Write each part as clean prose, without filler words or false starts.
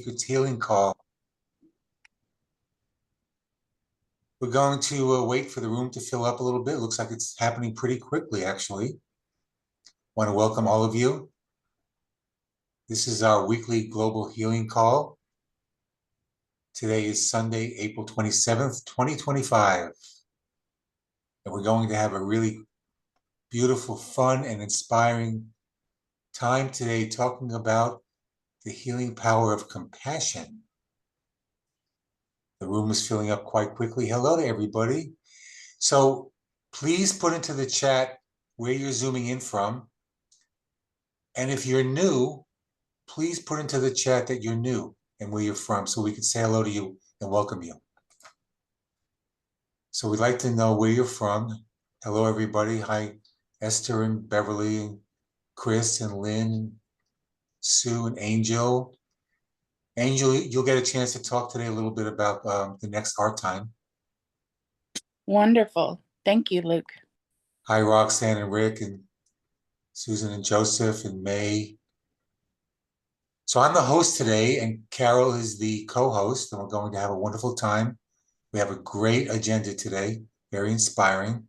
Secrets Healing Call. We're going to wait for the room to fill up a little bit. It looks like it's happening pretty quickly, actually. Want to welcome all of you. This is our weekly global healing call. Today is Sunday, April 27th, 2025. And we're going to have a really beautiful, fun, and inspiring time today talking about the healing power of compassion. The room is filling up quite quickly. Hello to everybody. So please put into the chat where you're zooming in from. And if you're new, please put into the chat that you're new and where you're from so we can say hello to you and welcome you. So we'd like to know where you're from. Hello, everybody. Hi, Esther and Beverly and Chris and Lynn, Sue and Angel. Angel, you'll get a chance to talk today a little bit about the next art time. Wonderful. Thank you, Luke. Hi, Roxanne and Rick and Susan and Joseph and May. So I'm the host today, and Carol is the co-host, and we're going to have a wonderful time. We have a great agenda today, very inspiring.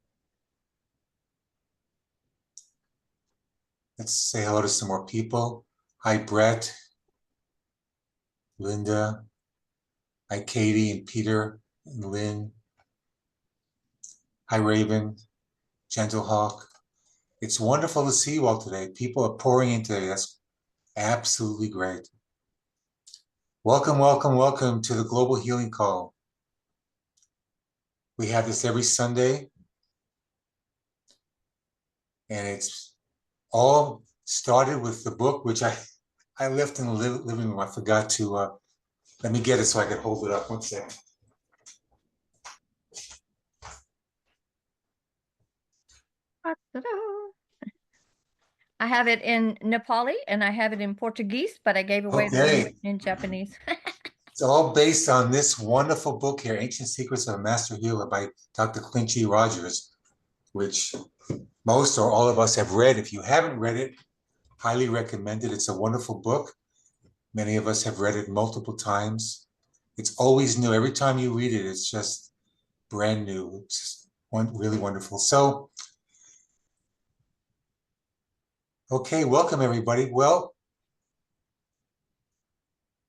Let's say hello to some more people. Hi, Brett, Linda. Hi, Katie and Peter and Lynn. Hi, Raven, Gentle Hawk. It's wonderful to see you all today. People are pouring in today. That's absolutely great. Welcome, welcome, welcome to the Global Healing Call. We have this every Sunday, and it's all started with the book, which I left in the living room. I forgot to, let me get it so I can hold it up. One second. I have it in Nepali and I have it in Portuguese, but I gave away the one in Japanese. It's all based on this wonderful book here, Ancient Secrets of a Master Healer by Dr. Clint G. Rogers, which most or all of us have read. If you haven't read it, highly recommend it. It's a wonderful book. Many of us have read it multiple times. It's always new. Every time you read it, it's just brand new. It's just really wonderful. So, okay, welcome everybody. Well,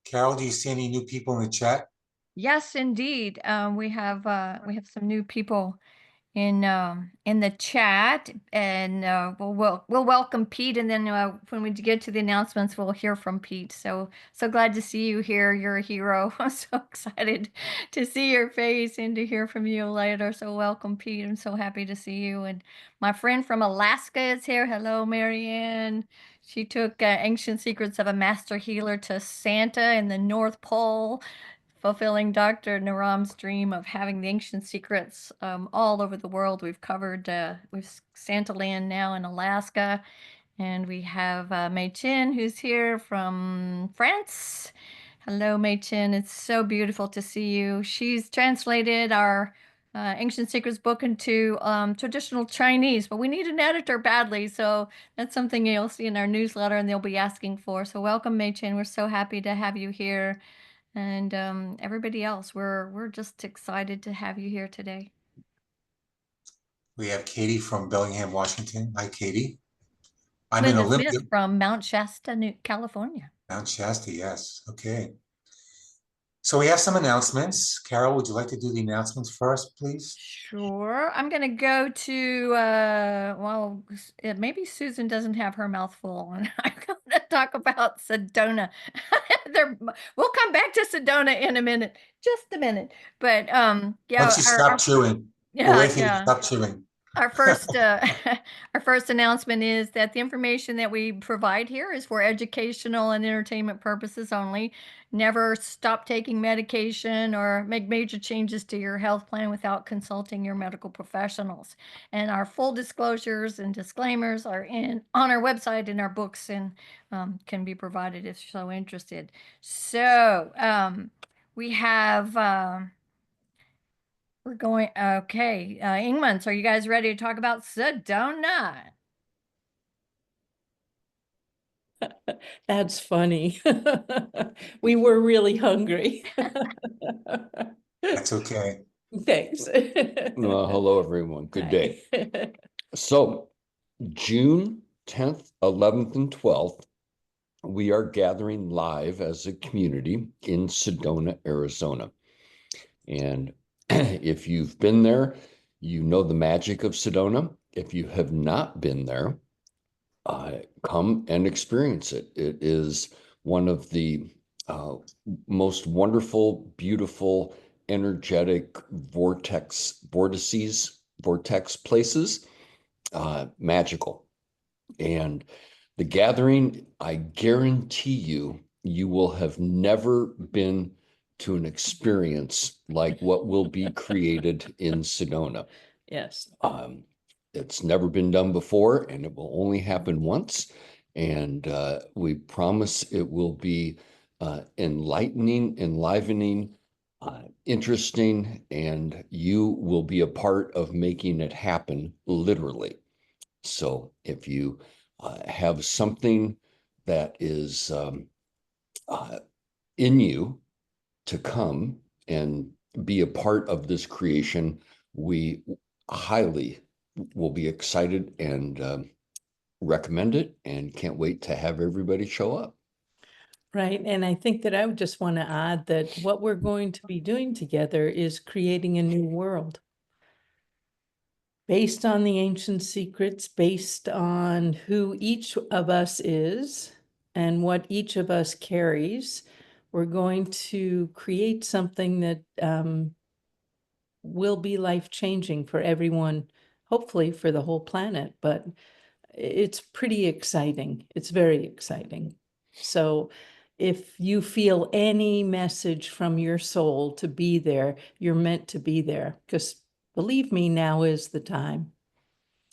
Carol, do you see any new people in the chat? Yes, indeed. We have some new people in the chat, and we'll welcome Pete, and then when we get to the announcements, we'll hear from Pete. So glad to see you here. You're a hero. I'm so excited to see your face and to hear from you later. So welcome, Pete. I'm so happy to see you. And my friend from Alaska is here. Hello, Marianne. She took Ancient Secrets of a Master Healer to Santa in the North Pole, fulfilling Dr. Naram's dream of having the ancient secrets all over the world. We've covered we've Santa Land now in Alaska, and we have Mei Chin, who's here from France. Hello, Mei Chin. It's so beautiful to see you. She's translated our Ancient Secrets book into traditional Chinese, but we need an editor badly, so that's something you'll see in our newsletter and they'll be asking for. So welcome, Mei Chin. We're so happy to have you here. And everybody else, we're just excited to have you here today. We have Katie from Bellingham, Washington. Hi, Katie. I'm Linda in Olympia. Smith from Mount Shasta, California. Mount Shasta, yes. Okay. So we have some announcements. Carol, would you like to do the announcements first, please? Sure. I'm going to go to, well, maybe Susan doesn't have her mouth full, and I'm going to talk about Sedona. We'll come back to Sedona in a minute, just a minute. But yeah. Once you stop chewing, we'll wait for you to stop chewing. Our first our first announcement is that the information that we provide here is for educational and entertainment purposes only. Never stop taking medication or make major changes to your health plan without consulting your medical professionals. And our full disclosures and disclaimers are on our website, in our books, and can be provided if you're so interested. So we have we're going, okay. Ingman, so are you guys ready to talk about Sedona? That's funny. We were really hungry. That's okay. Thanks. Hello, everyone. Good Hi. day. So, June 10th, 11th, and 12th, we are gathering live as a community in Sedona, Arizona. And if you've been there, you know the magic of Sedona. If you have not been there, come and experience it. It is one of the uh, most wonderful, beautiful, energetic vortex places, magical. And the gathering, I guarantee you, you will have never been to an experience like what will be created in Sedona. Yes. Um, it's never been done before, and it will only happen once. And we promise it will be enlightening, enlivening, interesting, and you will be a part of making it happen, literally. So if you have something that is uh, in you to come and be a part of this creation, we highly will be excited and recommend it and can't wait to have everybody show up. Right. And I think that I would just want to add that what we're going to be doing together is creating a new world based on the ancient secrets, based on who each of us is and what each of us carries. We're going to create something that will be life-changing for everyone, hopefully for the whole planet, but it's pretty exciting. It's very exciting. So if you feel any message from your soul to be there, you're meant to be there, because believe me, now is the time.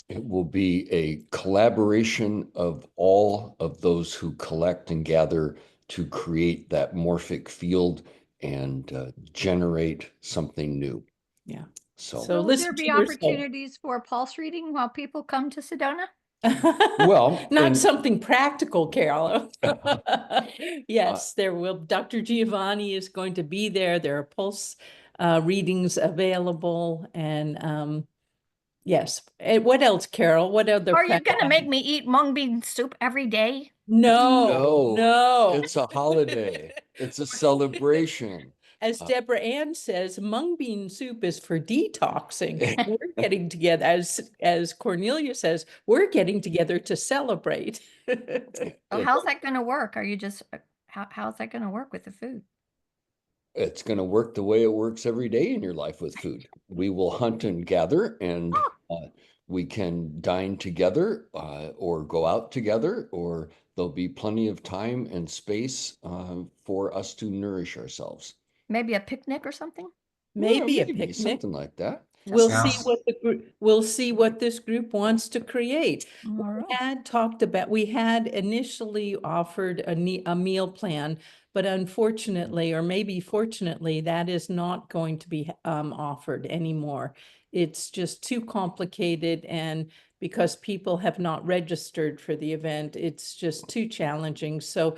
It will be a collaboration of all of those who collect and gather to create that morphic field and generate something new. Yeah. So, So Will there listen be to your soul. opportunities for pulse reading while people come to Sedona? well, Not and something practical, Carol. uh, Yes, there will. Dr. Giovanni is going to be there. There are pulse readings available, and yes. And what else, Carol? What other Are you going to make practical? me eat mung bean soup every day? No, no, no. it's a holiday. It's a celebration. As Uh, Deborah Ann says, mung bean soup is for detoxing. We're getting together, as Cornelia says, we're getting together to celebrate. Well, it, how's that going to work? Are you just, how's that going to work with the food? it's going to work the way it works every day in your life with food. We will hunt and gather, and Oh, we can dine together or go out together, or there'll be plenty of time and space for us to nourish ourselves. maybe a picnic or something? Well, Maybe a maybe picnic. something like that. Just We'll see Sounds, what the group, we'll see what this group wants to create. all right. We had initially offered a meal plan, but unfortunately, or maybe fortunately, that is not going to be offered anymore. It's just too complicated, and because people have not registered for the event, it's just too challenging. So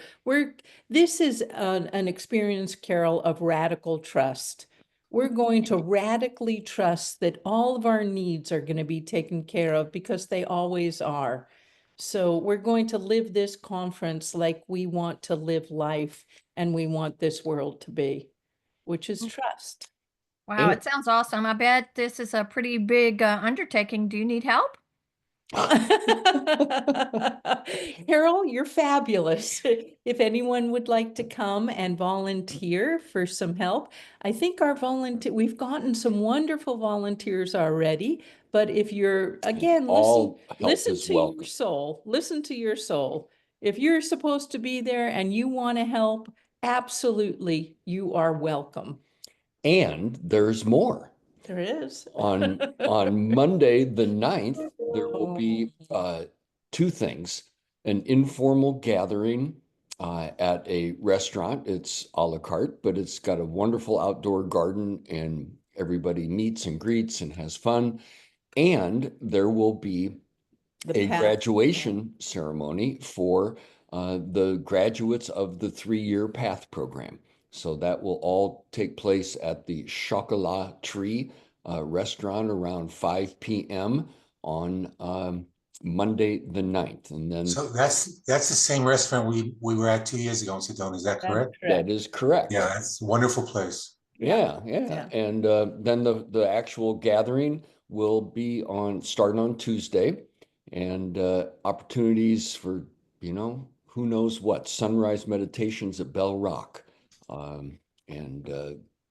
this is an experience, Carol, of radical trust. We're going to radically trust that all of our needs are going to be taken care of, because they always are. So we're going to live this conference like we want to live life and we want this world to be, which is trust. Wow, And it sounds awesome. I bet this is a pretty big undertaking. Do you need help? Carol, you're fabulous. If anyone would like to come and volunteer for some help, I think we've gotten some wonderful volunteers already. But if you're, again, all help listen is to your welcome. soul, listen to your soul. If you're supposed to be there and you want to help, absolutely, you are welcome. And there's more. There is. On Monday, the 9th, there will be two things: an informal gathering at a restaurant. It's a la carte, but it's got a wonderful outdoor garden and everybody meets and greets and has fun. And there will be The a path. graduation ceremony for the graduates of the 3-year PATH program. So that will all take place at the Chocolat Tree restaurant around 5 p.m. on Monday the 9th. And then So that's the same restaurant we were at 2 years ago in Sedona. Is that That's correct? that is correct. Yeah, it's a wonderful place. Yeah. Yeah. And then the actual gathering will be starting on Tuesday, and opportunities for, who knows what, sunrise meditations at Bell Rock, and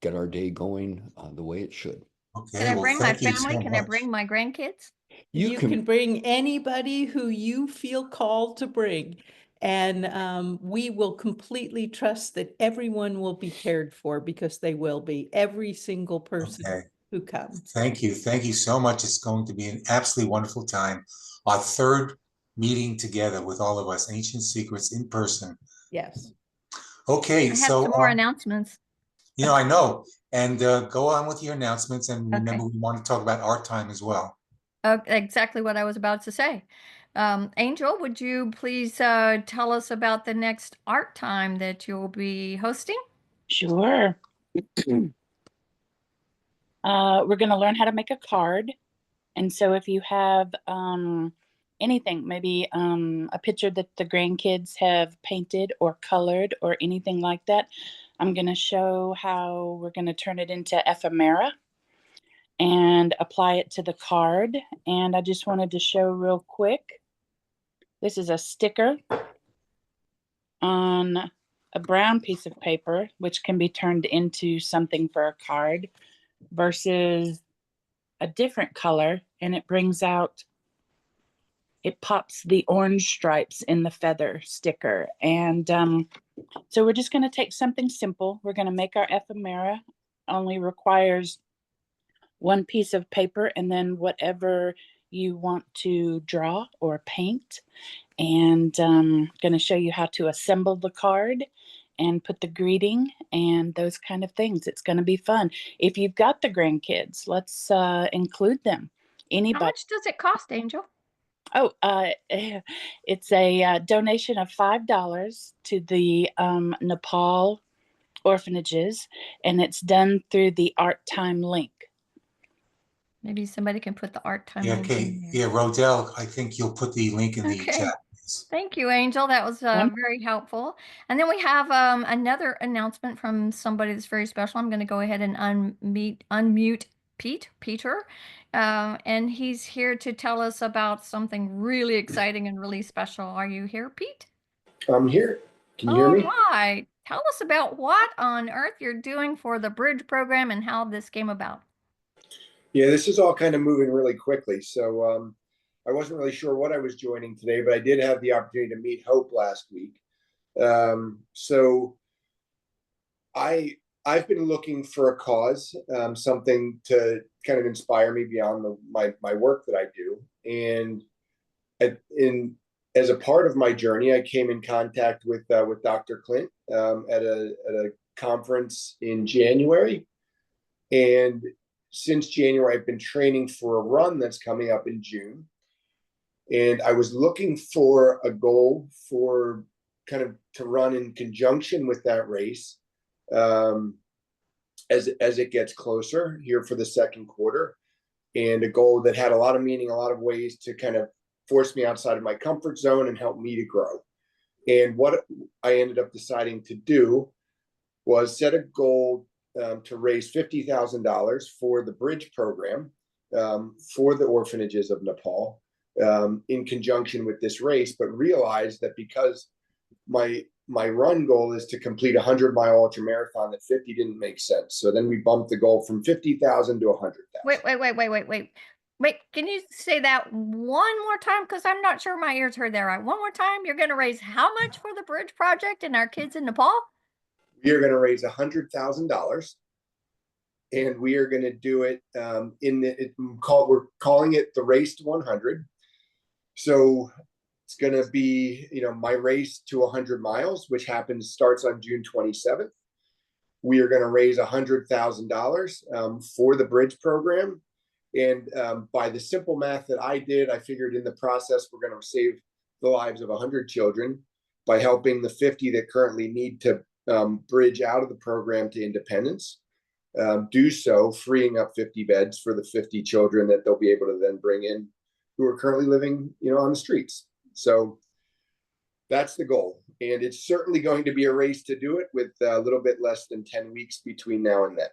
get our day going the way it should. Okay, Can I well, bring my thank you family? so Can I much. bring my grandkids? You can bring anybody who you feel called to bring. And we will completely trust that everyone will be cared for, because they will be, every single person Okay, who comes. thank you. Thank you so much. It's going to be an absolutely wonderful time. Our third meeting together with all of us, Ancient Secrets in person. Yes. Okay, I have so, some more announcements. I know. And go on with your announcements. And remember, Okay. we want to talk about art time as well. Exactly what I was about to say. Angel, would you please tell us about the next art time that you'll be hosting? Sure. We're going to learn how to make a card. And so if you have anything, maybe a picture that the grandkids have painted or colored or anything like that, I'm going to show how we're going to turn it into ephemera and apply it to the card. And I just wanted to show real quick. This is a sticker on a brown piece of paper, which can be turned into something for a card, versus a different color, and it pops the orange stripes in the feather sticker. And so we're just going to take something simple. We're going to make our ephemera. Only requires one piece of paper and then whatever you want to draw or paint. And going to show you how to assemble the card and put the greeting and those kind of things. It's going to be fun. If you've got the grandkids, let's include them. How Anybody. much does it cost, Angel? Oh, it's a donation of $5 to the Nepal orphanages, and it's done through the Art Time link. Maybe somebody can put the art time Yeah, link okay. in there. Yeah, Rodell, I think you'll put the link in the Okay. chat. Please. Thank you, Angel. That was very helpful. And then we have another announcement from somebody that's very special. I'm going to go ahead and unmute Peter. And he's here to tell us about something really exciting and really special. Are you here, Pete? I'm here. Can you hear me? All right. Tell us about what on earth you're doing for the Bridge program and how this came about. Yeah, this is all kind of moving really quickly. So I wasn't really sure what I was joining today, but I did have the opportunity to meet Hope last week. So I've been looking for a cause, something to kind of inspire me beyond my work that I do. And as a part of my journey, I came in contact with Dr. Clint at a conference in January. And since January, I've been training for a run that's coming up in June. And I was looking for a goal for kind of to run in conjunction with that race as it gets closer here for the second quarter. And a goal that had a lot of meaning, a lot of ways to kind of force me outside of my comfort zone and help me to grow. And what I ended up deciding to do was set a goal to raise $50,000 for the Bridge program for the orphanages of Nepal in conjunction with this race, but realized that because my run goal is to complete a 100-mile ultra marathon, that 50 didn't make sense. So then we bumped the goal from 50,000 to 100,000. Wait, can you say that one more time? Because I'm not sure my ears heard that right. One more time, you're going to raise how much for the Bridge Project and our kids in Nepal? We are going to raise $100,000, and we are going to do it we're calling it the Race to 100. So it's going to be, my race to 100 miles, which starts on June 27th. We are going to raise $100,000 for the Bridge program. And by the simple math that I did, I figured in the process, we're going to save the lives of 100 children. by helping the 50 that currently need to bridge out of the program to independence, do so, freeing up 50 beds for the 50 children that they'll be able to then bring in who are currently living, on the streets. So that's the goal. And it's certainly going to be a race to do it, with a little bit less than 10 weeks between now and then.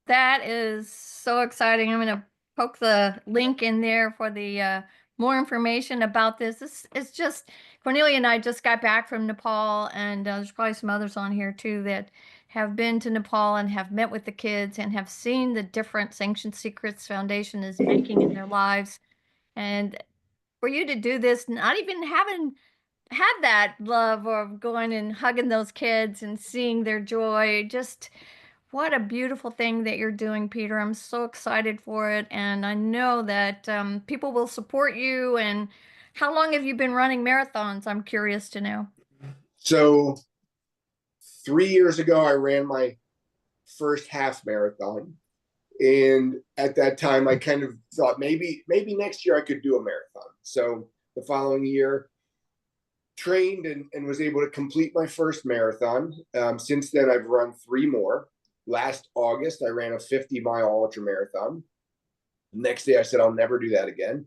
That is so exciting. I'm going to poke the link in there for the more information about this. This is just, Cornelia and I just got back from Nepal, and there's probably some others on here too that have been to Nepal and have met with the kids and have seen the difference Ancient Secrets Foundation is making in their lives. And for you to do this, not even having had that love of going and hugging those kids and seeing their joy, just what a beautiful thing that you're doing, Peter. I'm so excited for it. And I know that people will support you. And how long have you been running marathons? I'm curious to know. So 3 years ago, I ran my first half marathon. And at that time, I kind of thought maybe next year I could do a marathon. So the following year, trained and was able to complete my first marathon. Since then, I've run 3 more. Last August, I ran a 50-mile ultra marathon. The next day, I said, I'll never do that again.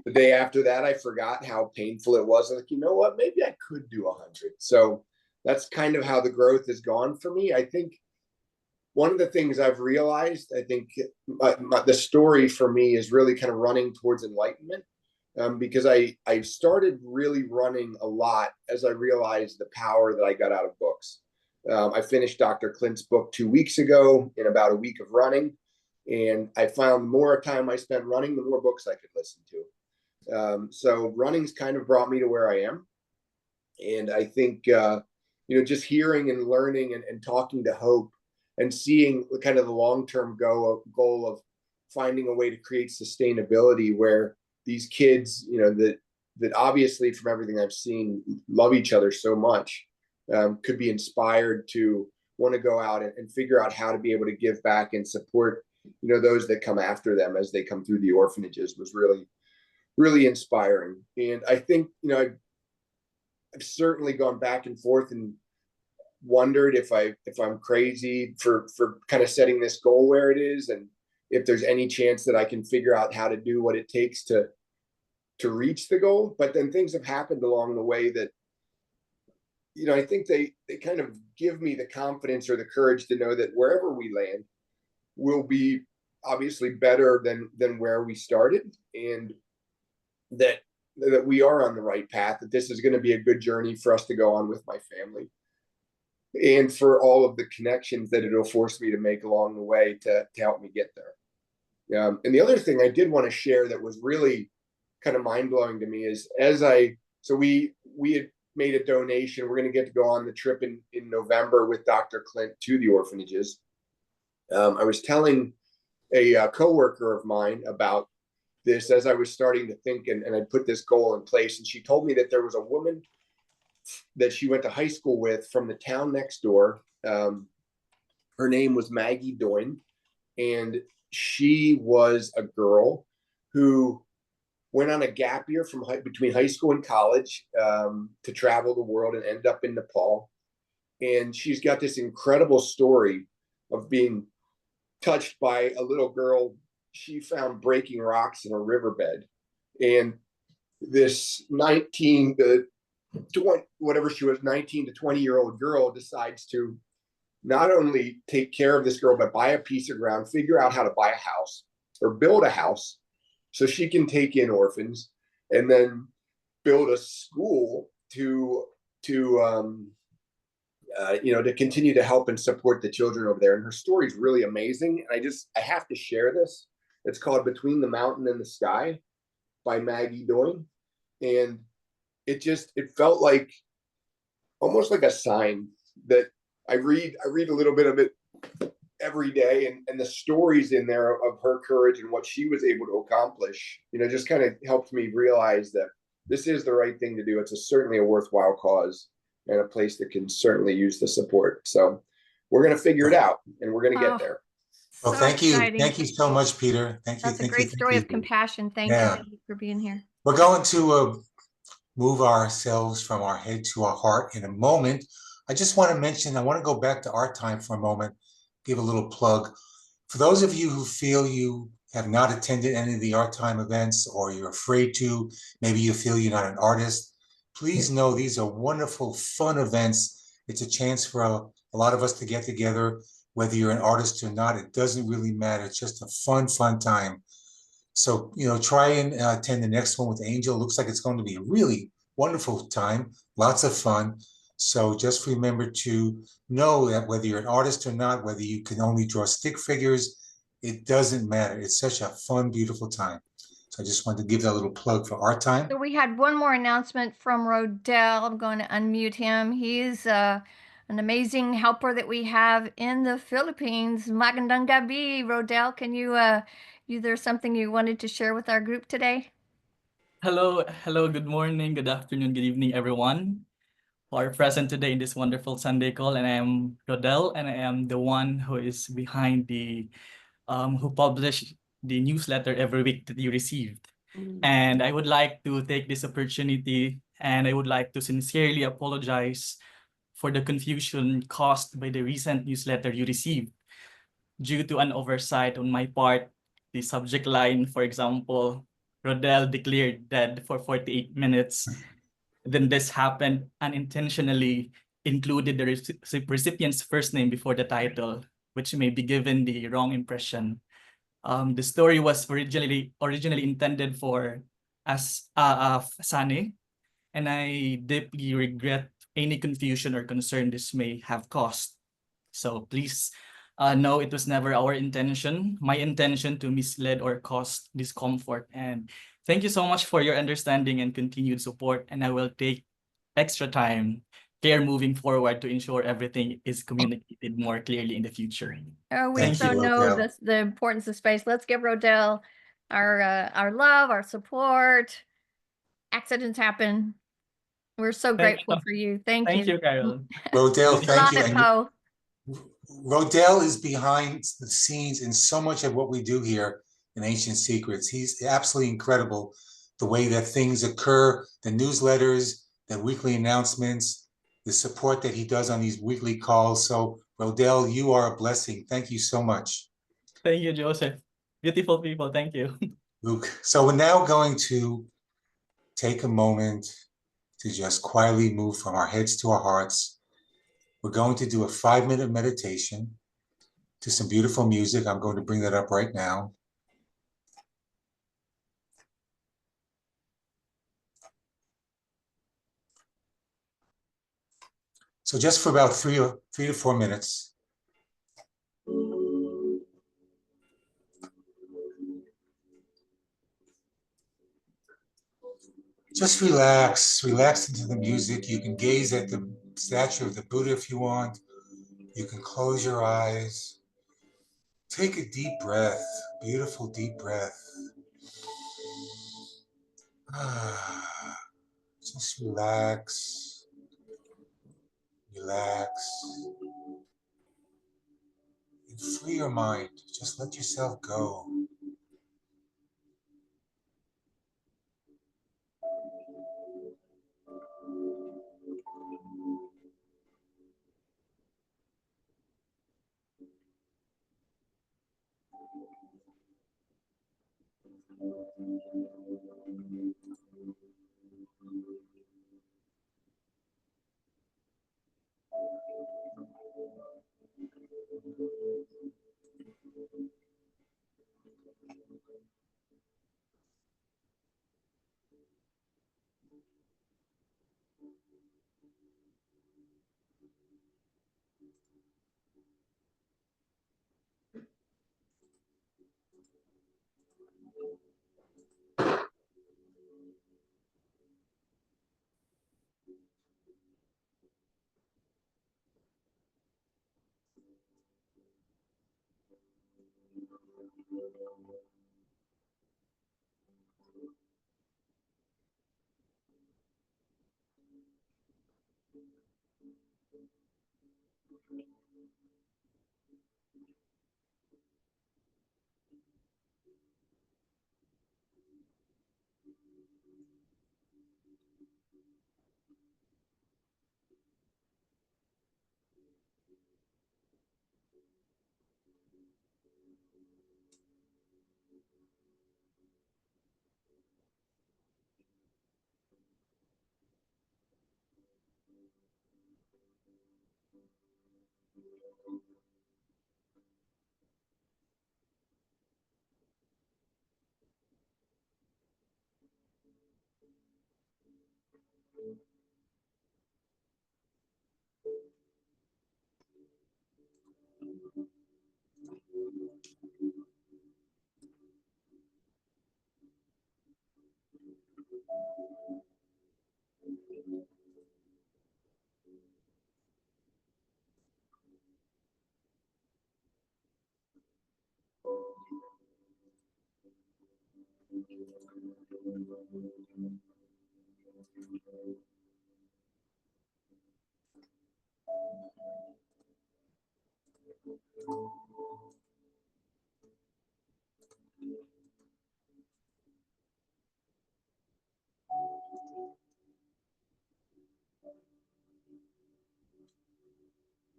The day after that, I forgot how painful it was. I was like, you know what? Maybe I could do 100. So that's kind of how the growth has gone for me. I think one of the things I've realized, I think the story for me is really kind of running towards enlightenment. Because I started really running a lot as I realized the power that I got out of books. I finished Dr. Clint's book 2 weeks ago in about a week of running. And I found the more time I spent running, the more books I could listen to. So running's kind of brought me to where I am. And I think, just hearing and learning and talking to Hope and seeing kind of the long-term goal of finding a way to create sustainability where these kids, that obviously from everything I've seen love each other so much, could be inspired to want to go out and figure out how to be able to give back and support, those that come after them as they come through the orphanages was really, really inspiring. And I think, I've certainly gone back and forth and wondered if I'm crazy for kind of setting this goal where it is, and if there's any chance that I can figure out how to do what it takes to reach the goal. But then things have happened along the way that, I think they kind of give me the confidence or the courage to know that wherever we land will be obviously better than where we started, and that we are on the right path, that this is going to be a good journey for us to go on with my family, and for all of the connections that it'll force me to make along the way to help me get there. And the other thing I did want to share that was really kind of mind-blowing to me is we had made a donation. We're going to get to go on the trip in November with Dr. Clint to the orphanages. I was telling a coworker of mine about this as I was starting to think, and I'd put this goal in place. And she told me that there was a woman that she went to high school with from the town next door. Her name was Maggie Doyne, and she was a girl who went on a gap year between high school and college to travel the world and ended up in Nepal. And she's got this incredible story of being touched by a little girl she found breaking rocks in a riverbed. And this 19 to 20-year-old girl decides to not only take care of this girl, but buy a piece of ground, figure out how to buy a house or build a house so she can take in orphans, and then build a school to continue to help and support the children over there. And her story is really amazing. And I have to share this. It's called Between the Mountain and the Sky by Maggie Doyne. And it felt like almost like a sign that I read a little bit of it every day, and the stories in there of her courage and what she was able to accomplish, just kind of helped me realize that this is the right thing to do. It's certainly a worthwhile cause and a place that can certainly use the support. So we're going to figure it out, and we're going to get there. Well, So thank you. exciting. Thank you so much, Peter. Thank you. That's a great story of compassion. Thank Yeah. you, Pete, for being here. We're going to move ourselves from our head to our heart in a moment. I just want to mention, I want to go back to art time for a moment, give a little plug. For those of you who feel you have not attended any of the art time events or you're afraid to, maybe you feel you're not an artist, please know these are wonderful, fun events. It's a chance for a lot of us to get together. Whether you're an artist or not, it doesn't really matter. It's just a fun time. So, try and attend the next one with Angel. Looks like it's going to be a really wonderful time, lots of fun. So just remember to know that whether you're an artist or not, whether you can only draw stick figures, it doesn't matter. It's such a fun, beautiful time. So I just wanted to give that little plug for art time. So we had one more announcement from Rodell. I'm going to unmute him. He's an amazing helper that we have in the Philippines. Magandang gabi, Rodell. Can there's something you wanted to share with our group today? Hello, good morning, good afternoon, good evening, everyone who are present today in this wonderful Sunday call. And I am Rodel, and I am the one who is behind who published the newsletter every week that you received. And I would like to take this opportunity and I would like to sincerely apologize for the confusion caused by the recent newsletter you received. Due to an oversight on my part, the subject line, for example, Rodel declared dead for 48 minutes. Then this happened unintentionally, included the recipient's first name before the title, which may be given the wrong impression. The story was originally intended for as Sane, and I deeply regret any confusion or concern this may have caused. So please know it was never our intention, my intention to mislead or cause discomfort. And thank you so much for your understanding and continued support. And I will take extra care moving forward to ensure everything is communicated more clearly in the future. We Thank so you, know Rodell. the importance of space. Let's give Rodell our love, our support. Accidents happen. We're so grateful for you. Thank you. Thank you, Carol. Rodell, thank you. Salamat And po. Rodell is behind the scenes in so much of what we do here in Ancient Secrets. He's absolutely incredible, the way that things occur, the newsletters, the weekly announcements, the support that he does on these weekly calls. So Rodell, you are a blessing. Thank you so much. Thank you, Joseph. Beautiful people, thank you. Luke. So we're now going to take a moment to just quietly move from our heads to our hearts. We're going to do a 5-minute meditation to some beautiful music. I'm going to bring that up right now. So just for about 3 to 4 minutes. Just relax into the music. You can gaze at the statue of the Buddha if you want. You can close your eyes. Take a deep breath, beautiful deep breath. Just relax. And free your mind. Just let yourself go.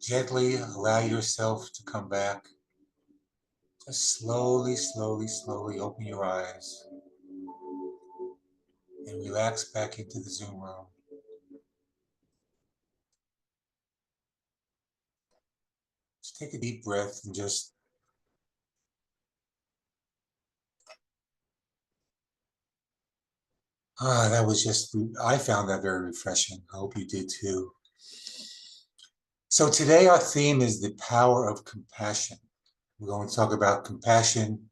Gently allow yourself to come back. Just slowly, slowly, slowly open your eyes and relax back into the Zoom room. Just take a deep breath and just that was just, I found that very refreshing. I hope you did too. So today our theme is the power of compassion. We're going to talk about compassion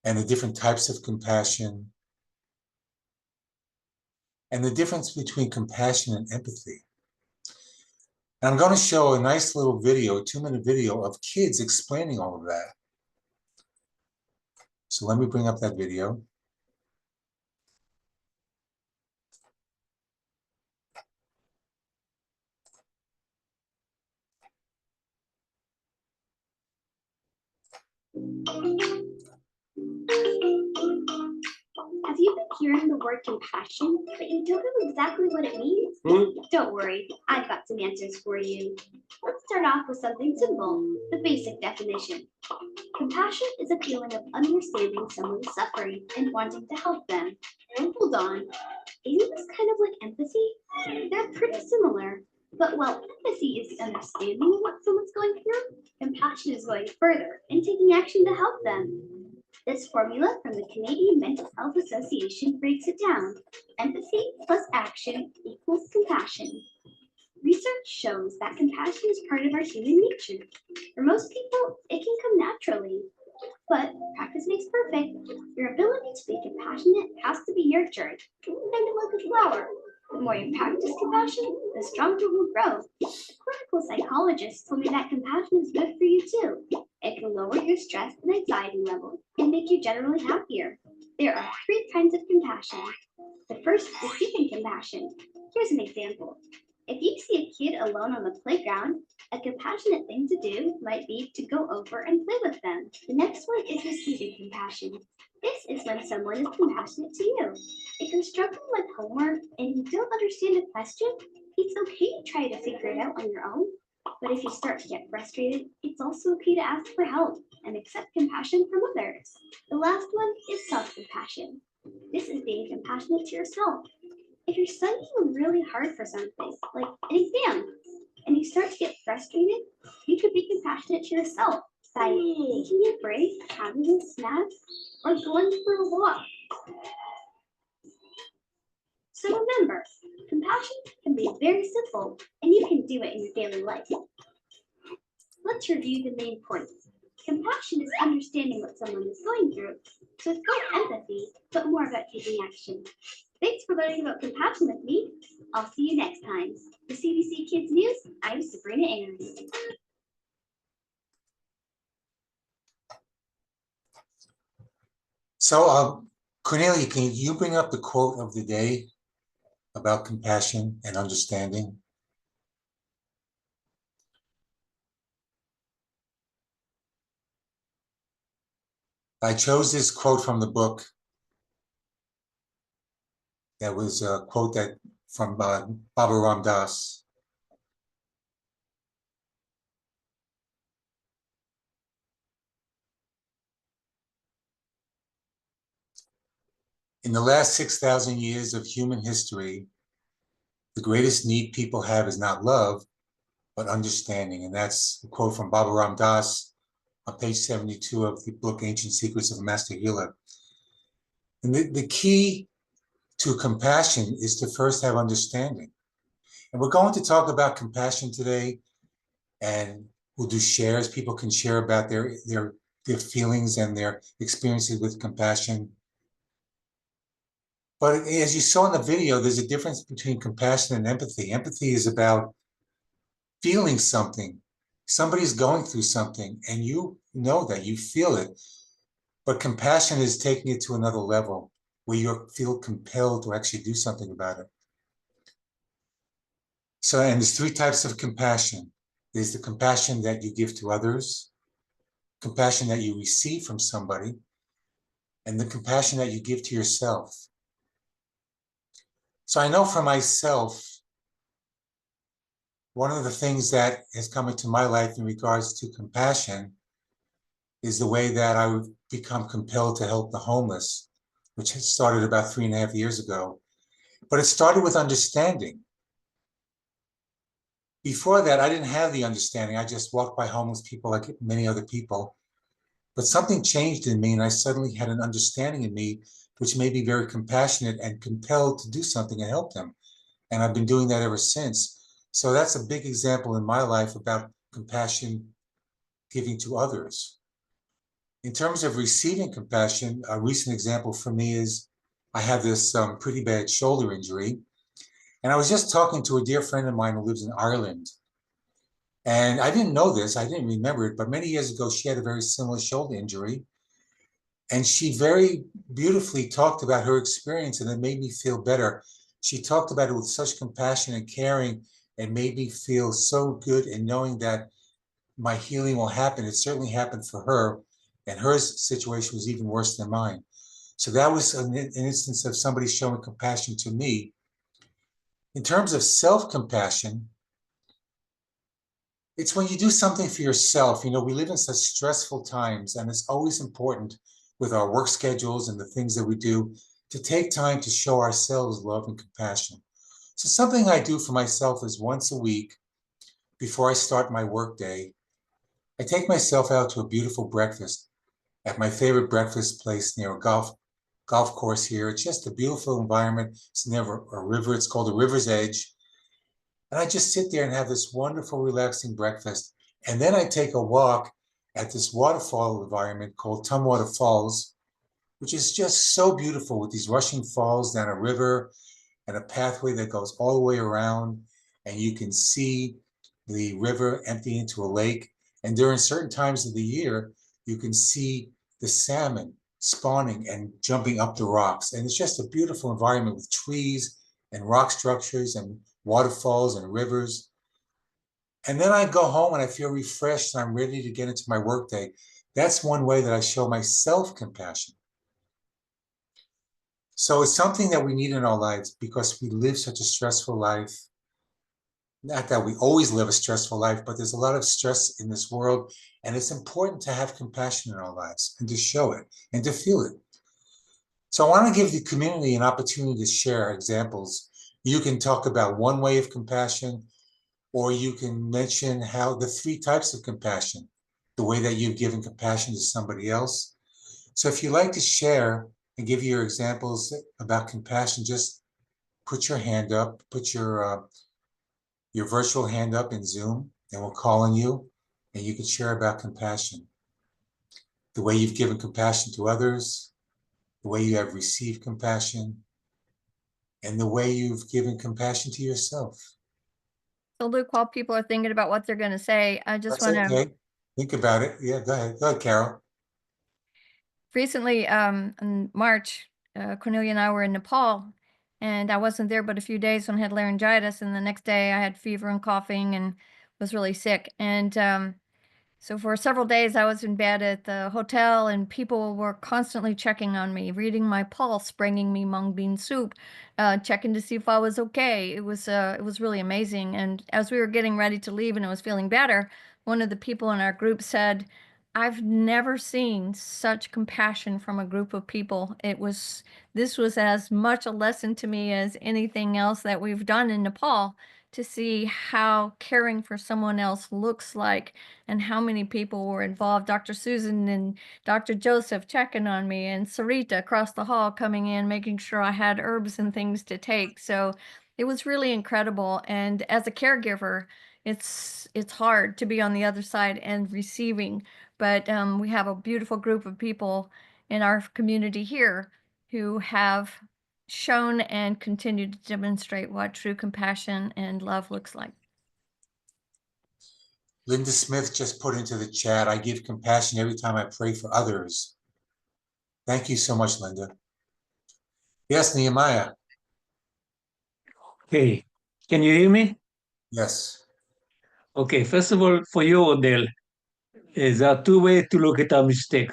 and the different types of compassion and the difference between compassion and empathy. And I'm going to show a nice little video, a 2-minute video of kids explaining all of that. So let me bring up that video. Have you been hearing the word compassion, but you don't know exactly what it means? Don't worry, I've got some answers for you. Let's start off with something simple, the basic definition. Compassion is a feeling of understanding someone's suffering and wanting to help them. Hold on, isn't this kind of like empathy? They're pretty similar. But while empathy is understanding what someone's going through, compassion is going further and taking action to help them. This formula from the Canadian Mental Health Association breaks it down. Empathy plus action equals compassion. Research shows that compassion is part of our human nature. For most people, it can come naturally. But practice makes perfect. Your ability to be compassionate has to be nurtured, kind of like a flower. The more you practice compassion, the stronger it will grow. Clinical psychologists told me that compassion is good for you too. It can lower your stress and anxiety level and make you generally happier. There are 3 kinds of compassion. The first is receiving compassion. Here's an example. If you see a kid alone on the playground, a compassionate thing to do might be to go over and play with them. The next one is receiving compassion. This is when someone is compassionate to you. If you're struggling with homework and you don't understand a question, it's okay to try to figure it out on your own. But if you start to get frustrated, it's also okay to ask for help and accept compassion from others. The last one is self-compassion. This is being compassionate to yourself. If you're studying really hard for something, like an exam, and you start to get frustrated, you could be compassionate to yourself by taking a break, having a snack, or going for a walk. So remember, compassion can be very simple, and you can do it in your daily life. Let's review the main points. Compassion is understanding what someone is going through, so it's not empathy, but more about taking action. Thanks for learning about compassion with me. I'll see you next time. For CBC Kids News, I'm Sabrina Aaron. So, Cornelia, can you bring up the quote of the day about compassion and understanding? I chose this quote from the book That was a quote that from Baba Ramdas. In the last 6,000 years of human history, the greatest need people have is not love, but understanding. And that's a quote from Baba Ramdas on page 72 of the book Ancient Secrets of a Master Healer. And the key to compassion is to first have understanding. And we're going to talk about compassion today, and we'll do shares. People can share about their feelings and their experiences with compassion. But as you saw in the video, there's a difference between compassion and empathy. Empathy is about feeling something. Somebody's going through something, and you know that, you feel it. But compassion is taking it to another level where you feel compelled to actually do something about it. So, and there's three types of compassion. There's the compassion that you give to others, compassion that you receive from somebody, and the compassion that you give to yourself. So I know for myself, one of the things that has come into my life in regards to compassion is the way that I would become compelled to help the homeless, which had started about 3.5 years ago. But it started with understanding. Before that, I didn't have the understanding. I just walked by homeless people like many other people. But something changed in me, and I suddenly had an understanding in me, which made me very compassionate and compelled to do something and help them. And I've been doing that ever since. So that's a big example in my life about compassion giving to others. In terms of receiving compassion, a recent example for me is I have this pretty bad shoulder injury. And I was just talking to a dear friend of mine who lives in Ireland. And I didn't know this, I didn't remember it, but many years ago, she had a very similar shoulder injury. And she very beautifully talked about her experience, and it made me feel better. She talked about it with such compassion and caring, and made me feel so good in knowing that my healing will happen. It certainly happened for her, and her situation was even worse than mine. So that was an instance of somebody showing compassion to me. In terms of self-compassion, it's when you do something for yourself. You know, we live in such stressful times, and it's always important with our work schedules and the things that we do to take time to show ourselves love and compassion. So something I do for myself is once a week, before I start my work day, I take myself out to a beautiful breakfast at my favorite breakfast place near a golf course here. It's just a beautiful environment. It's near a river. It's called the River's Edge. And I just sit there and have this wonderful, relaxing breakfast. And then I take a walk at this waterfall environment called Tumwater Falls, which is just so beautiful with these rushing falls down a river and a pathway that goes all the way around. And you can see the river empty into a lake. And during certain times of the year, you can see the salmon spawning and jumping up the rocks. And it's just a beautiful environment with trees and rock structures and waterfalls and rivers. And then I go home and I feel refreshed and I'm ready to get into my workday. That's one way that I show my self-compassion. So it's something that we need in our lives because we live such a stressful life. Not that we always live a stressful life, but there's a lot of stress in this world. And it's important to have compassion in our lives and to show it and to feel it. So I want to give the community an opportunity to share examples. You can talk about one way of compassion, or you can mention how the three types of compassion, the way that you've given compassion to somebody else. So if you'd like to share and give your examples about compassion, just put your hand up, put your virtual hand up in Zoom, and we'll call on you, and you can share about compassion. The way you've given compassion to others, the way you have received compassion, and the way you've given compassion to yourself. So Luke, while people are thinking about what they're going to say, I just That's want to okay. Think about it. Yeah, go ahead. Go ahead, Carol. recently, in March, Cornelia and I were in Nepal, and I wasn't there but a few days when I had laryngitis, and the next day I had fever and coughing and was really sick. And So for several days, I was in bed at the hotel, and people were constantly checking on me, reading my pulse, bringing me mung bean soup, checking to see if I was okay. It was really amazing. And as we were getting ready to leave, and I was feeling better, one of the people in our group said, "I've never seen such compassion from a group of people. This was as much a lesson to me as anything else that we've done in Nepal." To see how caring for someone else looks like and how many people were involved. Dr. Susan and Dr. Joseph checking on me, and Sarita across the hall coming in, making sure I had herbs and things to take. So it was really incredible. And as a caregiver, it's hard to be on the other side and receiving. But we have a beautiful group of people in our community here who have shown and continue to demonstrate what true compassion and love looks like. Linda Smith just put into the chat, I give compassion every time I pray for others. Thank you so much, Linda. Yes, Nehemiah. Okay, can you hear me? Yes. Okay, first of all, for you, Odell, there are two ways to look at our mistake.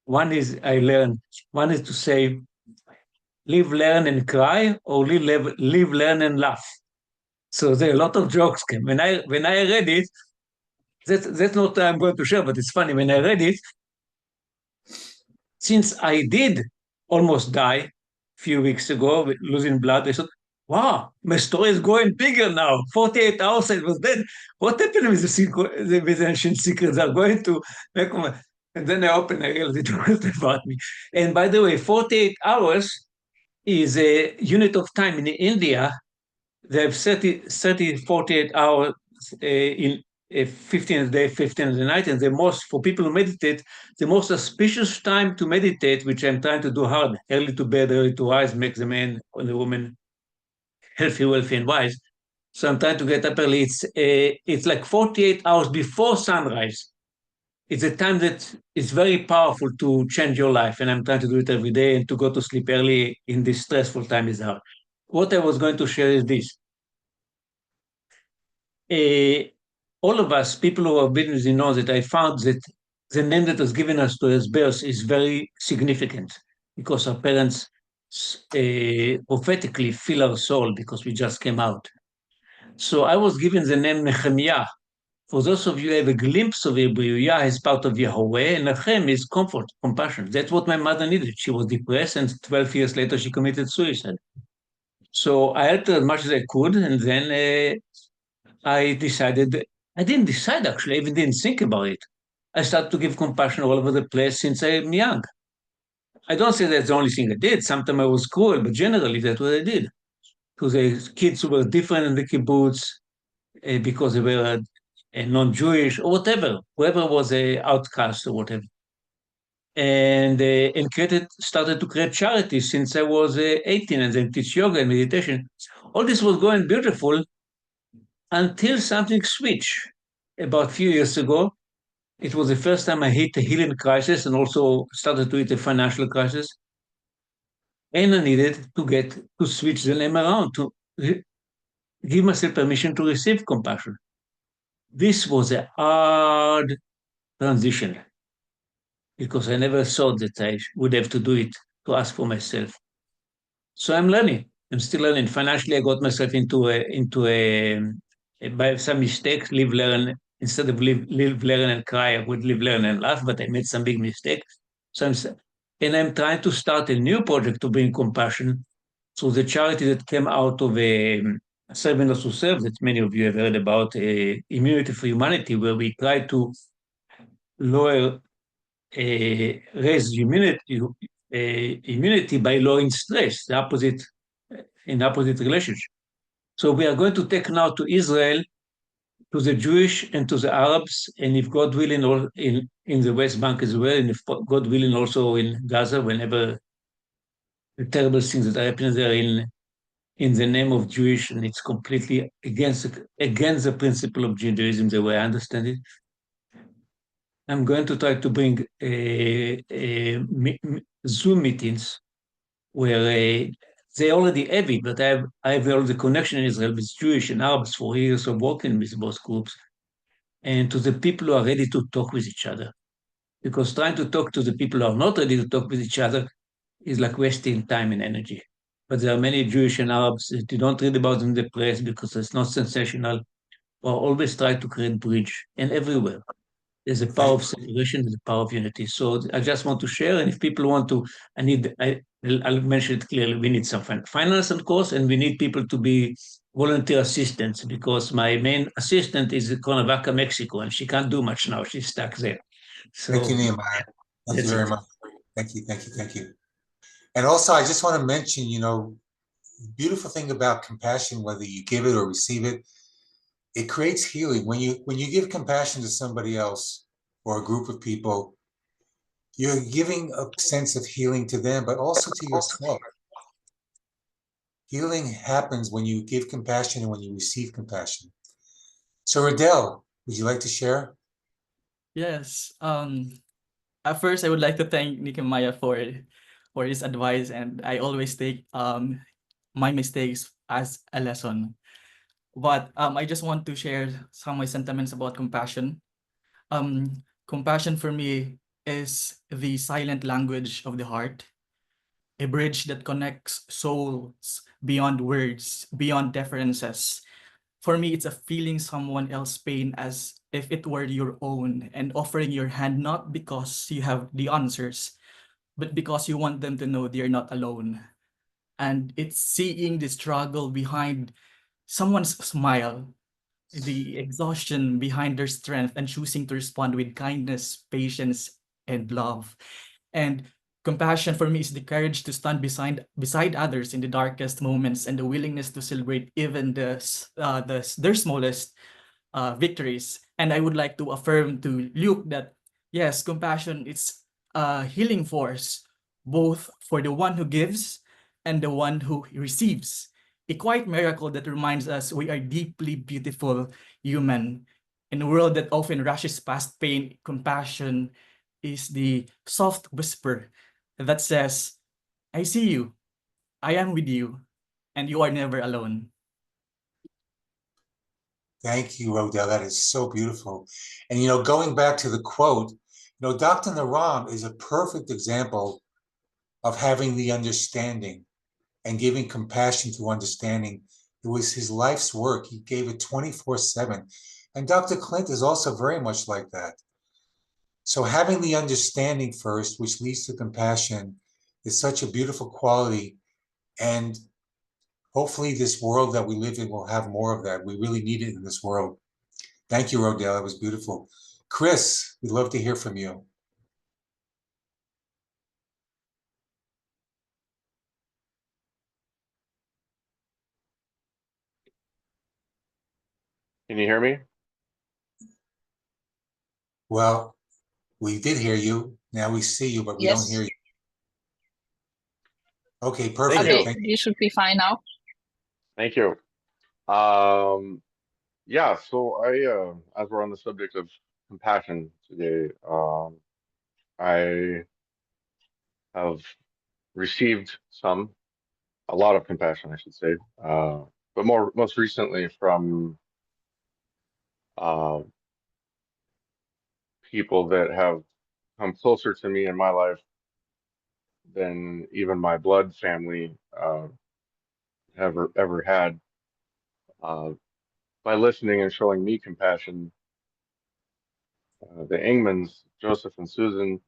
One is I learned. One is to say, live, learn, and cry, or live, learn, and laugh. So there are a lot of jokes. When I read it, that's not what I'm going to share, but it's funny. When I read it, since I did almost die a few weeks ago with losing blood, I thought, wow, my story is going bigger now. 48 hours I was dead. What happened with the ancient secrets? Are going to make my... And then I opened, I realized it was about me. And by the way, 48 hours is a unit of time in India. They have 48 hours in 15 a day, 15 a night. And the most, for people who meditate, the most auspicious time to meditate, which I'm trying to do hard, early to bed, early to rise, make the man or the woman healthy, wealthy, and wise. So I'm trying to get up early. It's like 48 hours before sunrise. It's a time that is very powerful to change your life. And I'm trying to do it every day, and to go to sleep early in this stressful time is hard. What I was going to share is this. All of us, people who have been with me, know that I found that the name that was given us to as birth is very significant, because our parents prophetically fill our soul because we just came out. So I was given the name Nehemiah. For those of you who have a glimpse of Hebrew, Yah is part of Yahweh, and Nechem is comfort, compassion. That's what my mother needed. She was depressed, and 12 years later, she committed suicide. So I helped her as much as I could, and then I decided, I didn't decide actually, I even didn't think about it. I started to give compassion all over the place since I'm young. I don't say that's the only thing I did. Sometimes I was cruel, but generally that's what I did. To the kids who were different in the kibbutz, because they were non-Jewish or whatever, whoever was a outcast or whatever. And started to create charities since I was 18, and then teach yoga and meditation. All this was going beautiful until something switched. About a few years ago, it was the first time I hit a healing crisis, and also started to hit a financial crisis. And I needed to switch the name around, to give myself permission to receive compassion. This was a hard transition, because I never thought that I would have to do it, to ask for myself. So I'm learning. I'm still learning. Financially, I got myself by some mistakes, live, learn. Instead of live, learn, and cry, I would live, learn, and laugh, but I made some big mistakes. And I'm trying to start a new project to bring compassion. So the charity that came out of Serving Those Who Serve, that many of you have heard about, Immunity for Humanity, where we try to raise immunity by lowering stress, in opposite relationship. So we are going to take now to Israel, to the Jewish and to the Arabs, and if God willing, in the West Bank as well, and if God willing, also in Gaza, whenever the terrible things that are happening there in the name of Jewish, and it's completely against the principle of Judaism, the way I understand it. I'm going to try to bring Zoom meetings where they already have it, but I have all the connection in Israel with Jewish and Arabs for years of working with both groups. and to the people who are ready to talk with each other. Because trying to talk to the people who are not ready to talk with each other is like wasting time and energy. But there are many Jewish and Arabs that you don't read about in the press because it's not sensational, or always try to create bridge. And everywhere, there's a power of separation, there's a power of unity. So I just want to share, and if people want to, I'll mention it clearly, we need some finance, of course, and we need people to be volunteer assistants, because my main assistant is in Cuernavaca, Mexico, and she can't do much now. She's stuck there. So Thank you, Nehemiah. Thank you that's very it. much. Thank you, thank you, thank you. And also, I just want to mention, beautiful thing about compassion, whether you give it or receive it, it creates healing. When you give compassion to somebody else or a group of people, you're giving a sense of healing to them, but also to yourself. Healing happens when you give compassion and when you receive compassion. So, Riddell, would you like to share? Yes. At first, I would like to thank Nehemiah for his advice, and I always take my mistakes as a lesson. But I just want to share some of my sentiments about compassion. Compassion for me is the silent language of the heart, a bridge that connects souls beyond words, beyond differences. For me, it's a feeling someone else's pain as if it were your own, and offering your hand not because you have the answers, but because you want them to know they're not alone. And it's seeing the struggle behind someone's smile, the exhaustion behind their strength, and choosing to respond with kindness, patience, and love. And compassion for me is the courage to stand beside others in the darkest moments, and the willingness to celebrate even their smallest victories. And I would like to affirm to Luke that yes, compassion is a healing force, both for the one who gives and the one who receives. A quiet miracle that reminds us we are deeply beautiful human. In a world that often rushes past pain, compassion is the soft whisper that says, I see you, I am with you, and you are never alone. Thank you, Rodell. That is so beautiful. And going back to the quote, Dr. Naram is a perfect example of having the understanding and giving compassion to understanding. It was his life's work. He gave it 24/7. And Dr. Clint is also very much like that. So having the understanding first, which leads to compassion, is such a beautiful quality. And hopefully this world that we live in will have more of that. We really need it in this world. Thank you, Rodell. That was beautiful. Chris, we'd love to hear from you. Can you hear me? Well, we did hear you. Now we see you, but we don't hear you. Okay, perfect. Thank you. Thank You should be fine now. Thank you. Yeah, so as we're on the subject of compassion today, I have received a lot of compassion, I should say, but most recently from people that have come closer to me in my life than even my blood family ever had. By listening and showing me compassion, the Ingmans, Joseph and Susan,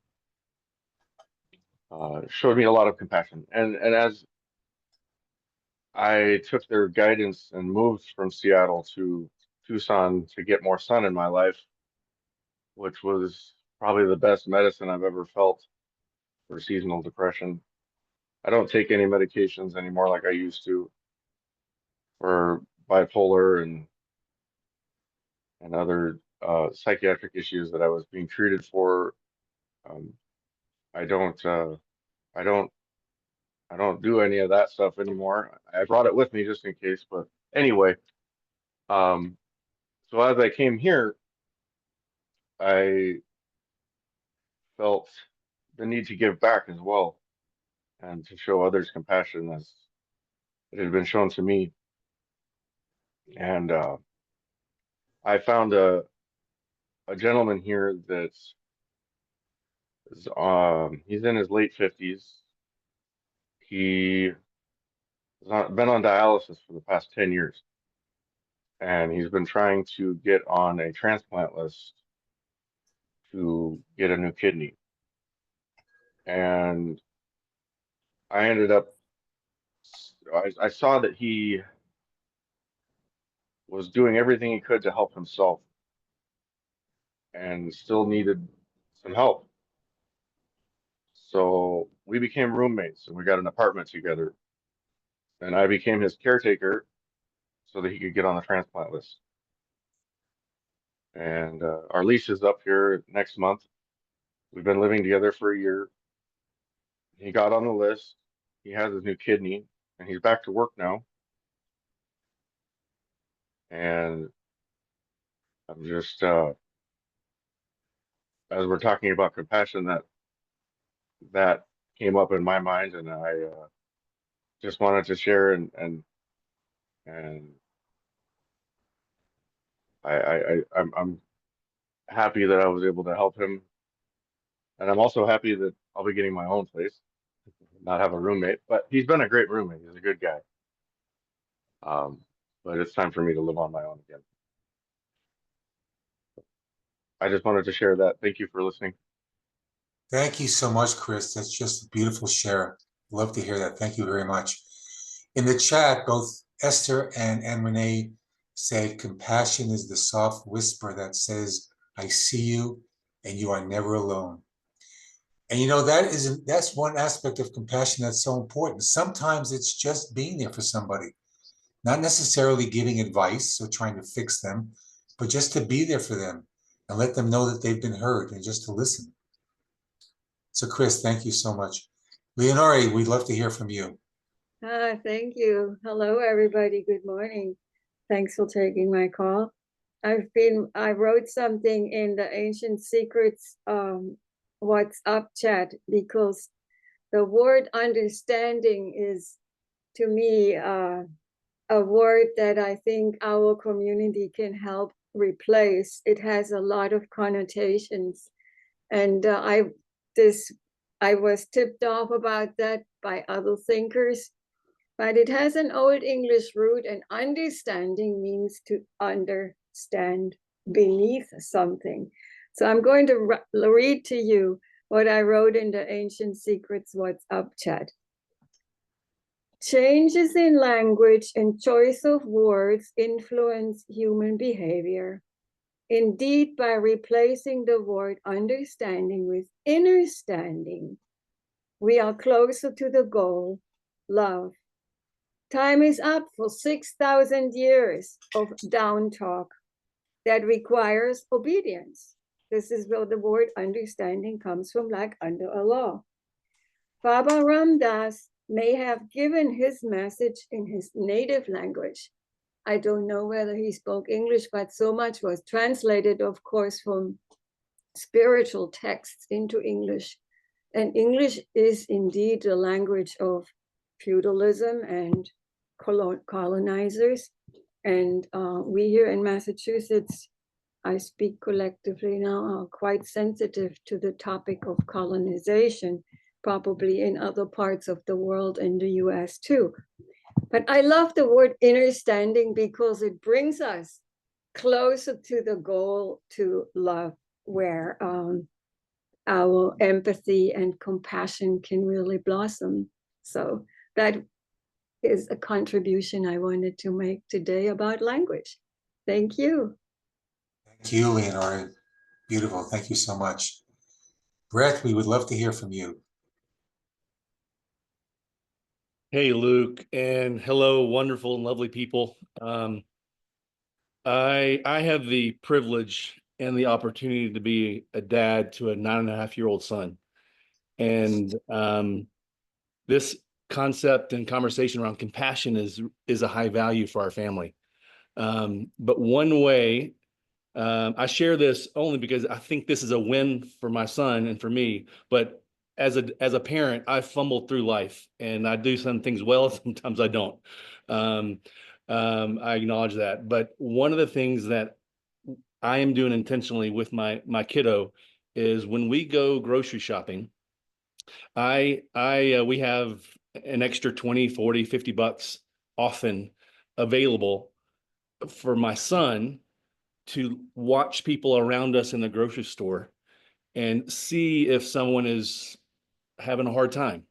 showed me a lot of compassion. And as I took their guidance and moved from Seattle to Tucson to get more sun in my life, which was probably the best medicine I've ever felt for seasonal depression. I don't take any medications anymore like I used to for bipolar and other psychiatric issues that I was being treated for. Um, I don't I don't I don't do any of that stuff anymore. I brought it with me just in case, but anyway, um, so as I came here, I felt the need to give back as well and to show others compassion as it had been shown to me. And I found a gentleman here that's he's in his late 50s. He been on dialysis for the past 10 years, and he's been trying to get on a transplant list to get a new kidney. And I ended up, I saw that he was doing everything he could to help himself and still needed some help. So we became roommates and we got an apartment together. And I became his caretaker so that he could get on the transplant list. And our lease is up here next month. We've been living together for a year. He got on the list. He has his new kidney, and he's back to work now. And I'm just, as we're talking about compassion, that came up in my mind, and I just wanted to share and I'm happy that I was able to help him, and I'm also happy that I'll be getting my own place, not have a roommate. But he's been a great roommate. He's a good guy. But it's time for me to live on my own again. I just wanted to share that. Thank you for listening. Thank you so much, Chris. That's just a beautiful share. Love to hear that. Thank you very much. In the chat, both Esther and Renee said, compassion is the soft whisper that says, I see you and you are never alone. And you know, that's one aspect of compassion that's so important. Sometimes it's just being there for somebody, not necessarily giving advice or trying to fix them, but just to be there for them and let them know that they've been heard and just to listen. So Chris, thank you so much. Leonore, we'd love to hear from you. Thank you. Hello, everybody. Good morning. Thanks for taking my call. I wrote something in the Ancient Secrets WhatsApp chat because the word understanding is, to me, a word that I think our community can help replace. It has a lot of connotations. And I was tipped off about that by other thinkers. But it has an Old English root, and understanding means to understand beneath something. So I'm going to read to you what I wrote in the Ancient Secrets WhatsApp chat. Changes in language and choice of words influence human behavior. Indeed, by replacing the word understanding with understanding, we are closer to the goal, love. Time is up for 6,000 years of down talk that requires obedience. This is where the word understanding comes from, like under a law. Baba Ramdas may have given his message in his native language. I don't know whether he spoke English, but so much was translated, of course, from spiritual texts into English. And English is indeed the language of feudalism and colonizers. And we here in Massachusetts, I speak collectively now, are quite sensitive to the topic of colonization, probably in other parts of the world, in the US too. But I love the word understanding because it brings us closer to the goal, to love, where our empathy and compassion can really blossom. So that is a contribution I wanted to make today about language. Thank you. Thank you, Leonore. Beautiful. Thank you so much. Brett, we would love to hear from you. Hey, Luke, and hello, wonderful and lovely people. I have the privilege and the opportunity to be a dad to a 9.5-year-old son. And this concept and conversation around compassion is a high value for our family. But one way I share this only because I think this is a win for my son and for me. But as a parent, I fumble through life, and I do some things well, sometimes I don't. I acknowledge that. But one of the things that I am doing intentionally with my kiddo is when we go grocery shopping, we have an extra 20, 40, 50 bucks often available for my son to watch people around us in the grocery store and see if someone is having a hard time,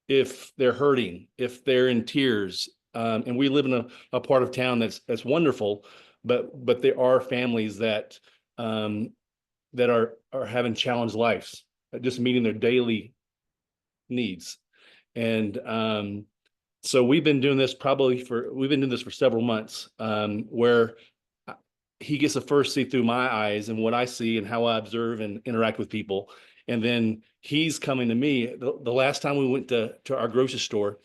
if they're hurting, if they're in tears. And we live in a part of town that's wonderful, but there are families that that are having challenged lives, just meeting their daily needs. And so we've been doing this for several months, where he gets to first see through my eyes and what I see and how I observe and interact with people. And then he's coming to me. The last time we went to our grocery store,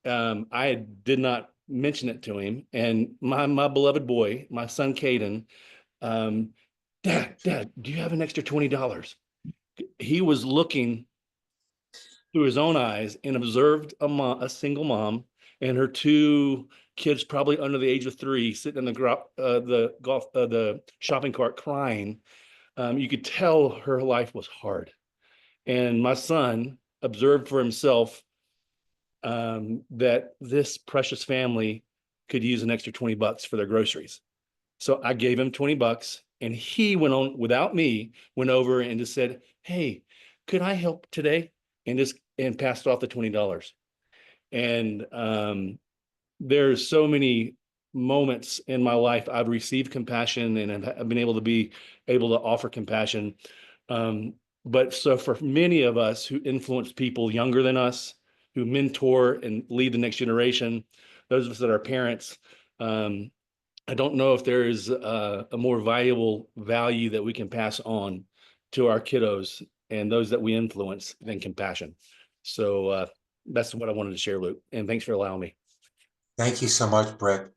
I did not mention it to him. And my beloved boy, my son Caden, Dad, do you have an extra $20? He was looking through his own eyes and observed a single mom and her two kids, probably under the age of 3, sitting in the shopping cart crying. You could tell her life was hard. And my son observed for himself that this precious family could use an extra 20 bucks for their groceries. So I gave him 20 bucks, and he went on without me, went over and just said, "Hey, could I help today?" And passed off the $20. And there's so many moments in my life I've received compassion, and I've been able to offer compassion. But so for many of us who influence people younger than us, who mentor and lead the next generation, those of us that are parents, I don't know if there is a more valuable value that we can pass on to our kiddos and those that we influence than compassion. So that's what I wanted to share, Luke. And thanks for allowing me. Thank you so much, Brett.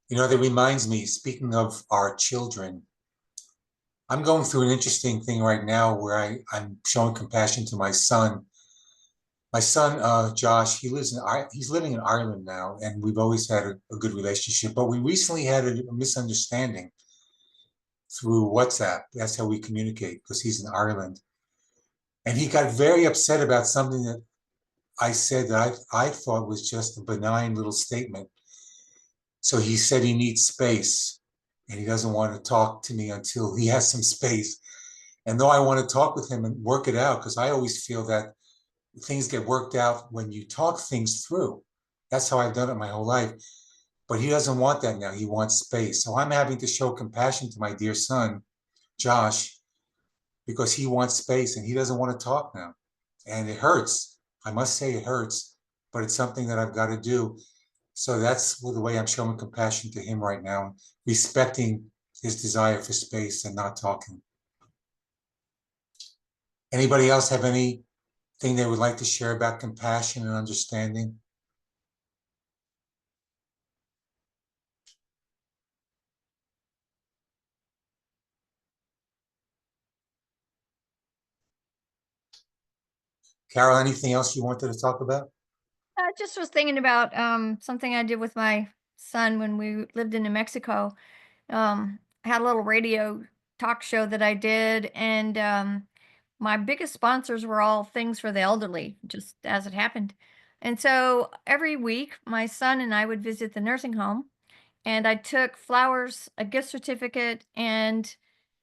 You know, that reminds me, speaking of our children, I'm going through an interesting thing right now where I'm showing compassion to my son. My son, Josh, he's living in Ireland now, and we've always had a good relationship, but we recently had a misunderstanding through WhatsApp. That's how we communicate, because he's in Ireland. And he got very upset about something that I said that I thought was just a benign little statement. So he said he needs space and he doesn't want to talk to me until he has some space. And though I want to talk with him and work it out, because I always feel that things get worked out when you talk things through. That's how I've done it my whole life. But he doesn't want that now. He wants space. So I'm having to show compassion to my dear son, Josh, because he wants space and he doesn't want to talk now. And it hurts. I must say it hurts, but it's something that I've got to do. So that's the way I'm showing compassion to him right now, respecting his desire for space and not talking. Anybody else have anything they would like to share about compassion and understanding? Carol, anything else you wanted to talk about? I just was thinking about something I did with my son when we lived in New Mexico. I had a little radio talk show that I did, and my biggest sponsors were all things for the elderly, just as it happened. And so every week, my son and I would visit the nursing home, and I took flowers, a gift certificate, and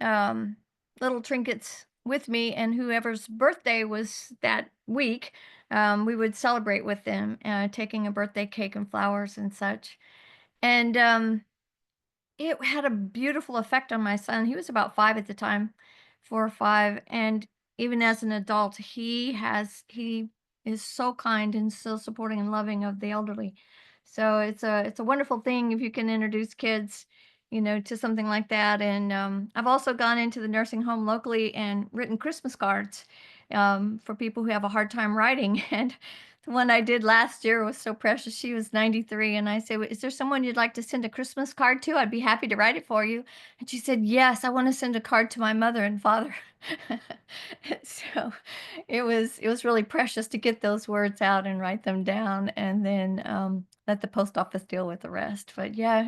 um, little trinkets with me. And whoever's birthday was that week, we would celebrate with them, taking a birthday cake and flowers and such. And it had a beautiful effect on my son. He was about 5 at the time, 4 or 5, and even as an adult, he is so kind and so supporting and loving of the elderly. So it's a wonderful thing if you can introduce kids, to something like that. And I've also gone into the nursing home locally and written Christmas cards for people who have a hard time writing. And the one I did last year was so precious. She was 93. And I said, "Well, is there someone you'd like to send a Christmas card to? I'd be happy to write it for you." And she said, "Yes, I want to send a card to my mother and father." So it was really precious to get those words out and write them down, and then let the post office deal with the rest. But yeah,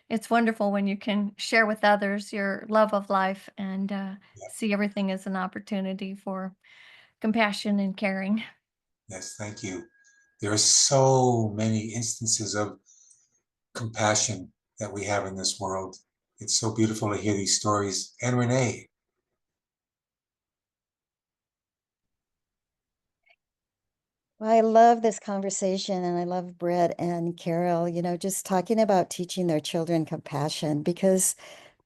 it's wonderful when you can share with others your love of life and see everything as an opportunity for compassion and caring. Yes, thank you. There are so many instances of compassion that we have in this world. It's so beautiful to hear these stories. And Renee. Well, I love this conversation and I love Brett and Carol, just talking about teaching their children compassion because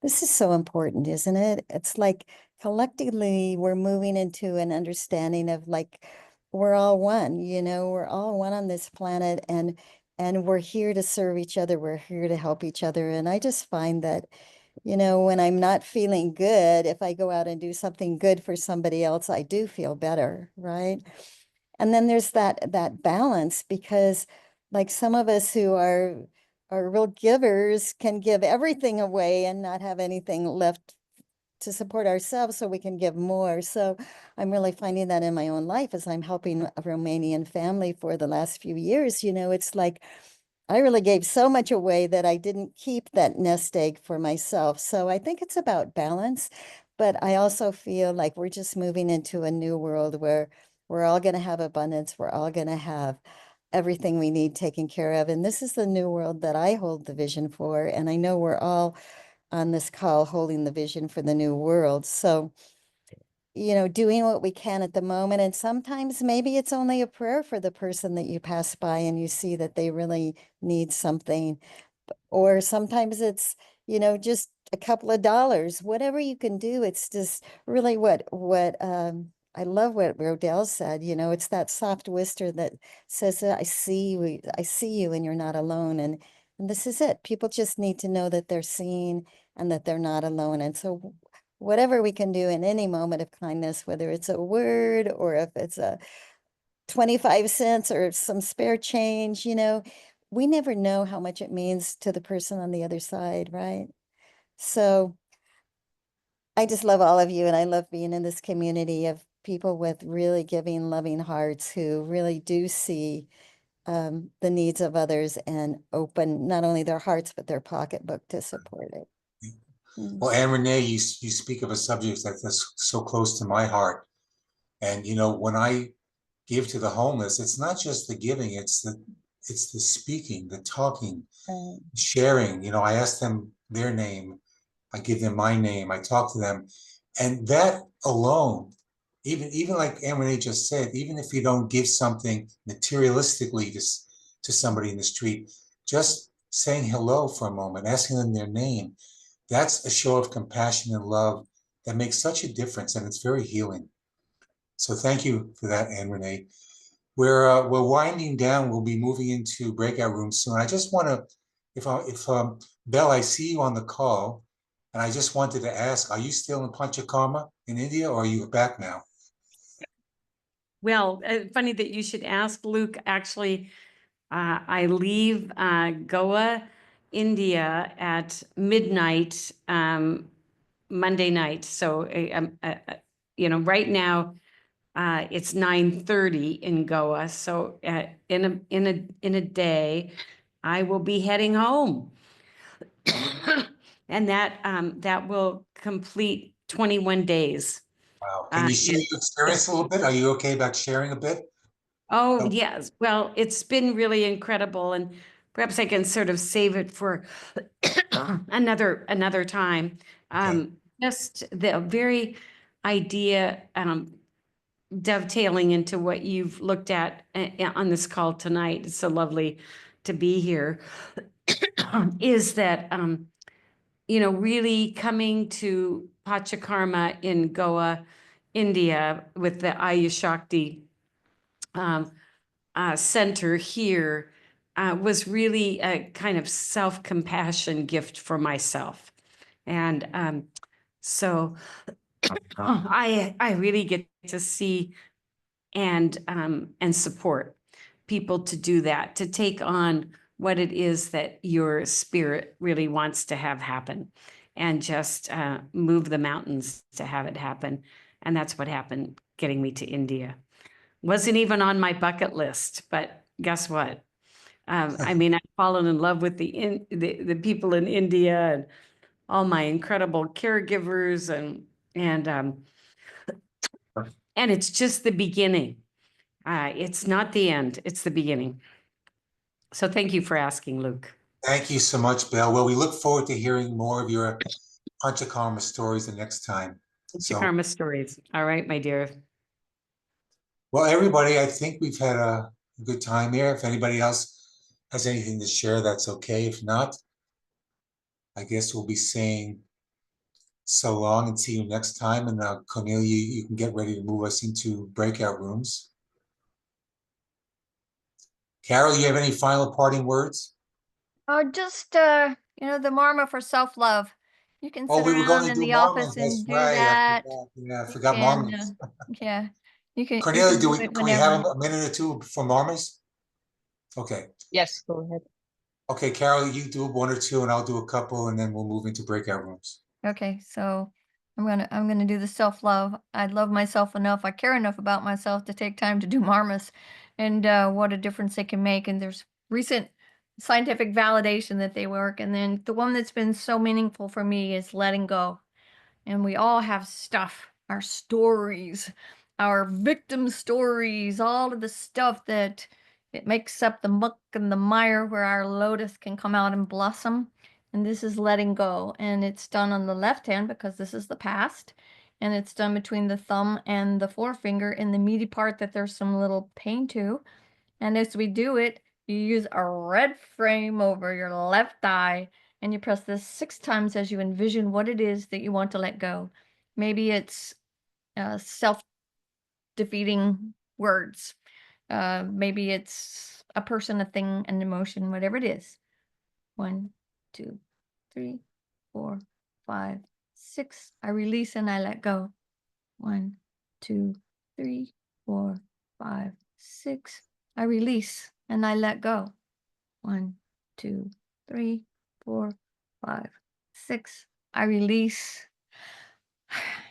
this is so important, isn't it? It's like collectively we're moving into an understanding of like we're all one, we're all one on this planet and we're here to serve each other. We're here to help each other. And I just find that, when I'm not feeling good, if I go out and do something good for somebody else, I do feel better, right? And then there's that balance because like some of us who are real givers can give everything away and not have anything left to support ourselves so we can give more. So I'm really finding that in my own life as I'm helping a Romanian family for the last few years. It's like I really gave so much away that I didn't keep that nest egg for myself. So I think it's about balance, but I also feel like we're just moving into a new world where we're all going to have abundance. We're all going to have everything we need taken care of. And this is the new world that I hold the vision for. And I know we're all on this call holding the vision for the new world. So, doing what we can at the moment. And sometimes maybe it's only a prayer for the person that you pass by and you see that they really need something. Or sometimes it's, just a couple of dollars, whatever you can do. It's just really what I love what Rodell said, it's that soft whisper that says, I see you and you're not alone. And this is it. People just need to know that they're seen and that they're not alone. And so whatever we can do in any moment of kindness, whether it's a word or if it's a 25 cents or some spare change, we never know how much it means to the person on the other side, right? So I just love all of you and I love being in this community of people with really giving, loving hearts who really do see the needs of others and open not only their hearts, but their pocketbook to support it. Well, Anne Renee, you speak of a subject that's so close to my heart. And, when I give to the homeless, it's not just the giving, it's the speaking, the talking, sharing. I ask them their name, I give them my name, I talk to them. And that alone, even like Anne Renee just said, even if you don't give something materialistically to somebody in the street, just saying hello for a moment, asking them their name, that's a show of compassion and love that makes such a difference, and it's very healing. So thank you for that, Anne Renee. We're winding down. We'll be moving into breakout rooms soon. I just want to, if Belle, I see you on the call, and I just wanted to ask: are you still in Panchakarma in India, or are you back now? Well, funny that you should ask, Luke. Actually, I leave Goa, India at midnight Monday night. So, right now it's 9:30 in Goa. So, in a day, I will be heading home, and that will complete 21 days. Wow. Can you share your experience a little bit? Are you okay about sharing a bit? Oh, yes. Well, it's been really incredible, and perhaps I can sort of save it for another time. Just the very idea, dovetailing into what you've looked at on this call tonight. It's so lovely to be here. Is that really coming to Panchakarma in Goa, India, with the Ayushakti center here was really a kind of self-compassion gift for myself. And so I really get to see and support people to do that, to take on what it is that your spirit really wants to have happen, and just move the mountains to have it happen. And that's what happened, getting me to India. Wasn't even on my bucket list, but guess what? I mean, I've fallen in love with the people in India and all my incredible caregivers and it's just the beginning. It's not the end, it's the beginning. So thank you for asking, Luke. Thank you so much, Bill. Well, we look forward to hearing more of your Panchakarma stories the next time. So, Karma stories. All right, my dear. well, everybody, I think we've had a good time here. If anybody else has anything to share, that's okay. If not, I guess we'll be saying so long and see you next time. And Cornelia, you can get ready to move us into breakout rooms. Carol, you have any final parting words? Just the Marma for self-love. You can Oh, sit we were going around to in do the Marmons. office That's and do right. that. I You forgot can, Marmons. yeah, you can Cornelia, do it can we have whenever. a minute or two for Marmons? Okay. Yes, go ahead. Okay, Carol, you do one or two and I'll do a couple and then we'll move into breakout rooms. Okay, so I'm gonna do the self-love. I love myself enough. I care enough about myself to take time to do Marmas, and what a difference they can make. And there's recent scientific validation that they work. And then the one that's been so meaningful for me is letting go. And we all have stuff, our stories, our victim stories, all of the stuff that it makes up the muck and the mire where our lotus can come out and blossom. And this is letting go. And it's done on the left hand because this is the past. And it's done between the thumb and the forefinger in the meaty part that there's some little pain to. And as we do it, you use a red frame over your left eye and you press this 6 times as you envision what it is that you want to let go. Maybe it's self-defeating words. Maybe it's a person, a thing, an emotion, whatever it is. 1, 2, 3, 4, 5, 6. I release and I let go. 1, 2, 3, 4, 5, 6. I release and I let go. 1, 2, 3, 4, 5, 6. I release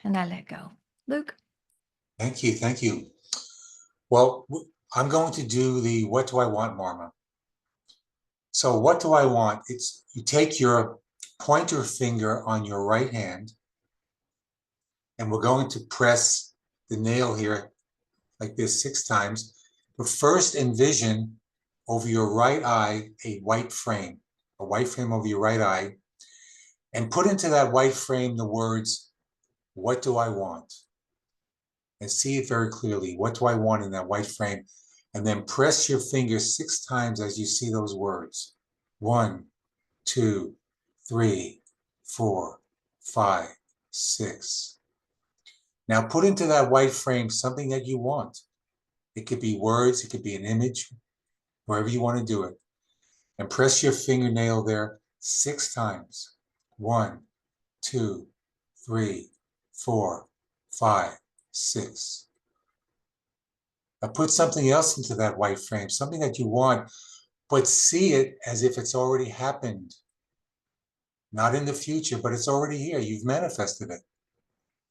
and I let go. Luke? Thank you. Thank you. Well, I'm going to do the what do I want, Marma. So what do I want? It's you take your pointer finger on your right hand and we're going to press the nail here like this 6 times. But first envision over your right eye a white frame over your right eye, and put into that white frame the words, what do I want? And see it very clearly. What do I want in that white frame? And then press your finger 6 times as you see those words. 1, 2, 3, 4, 5, 6. Now put into that white frame something that you want. It could be words, it could be an image, wherever you want to do it. And press your fingernail there 6 times. 1, 2, 3, 4, 5, 6. Now put something else into that white frame, something that you want, but see it as if it's already happened. Not in the future, but it's already here. You've manifested it.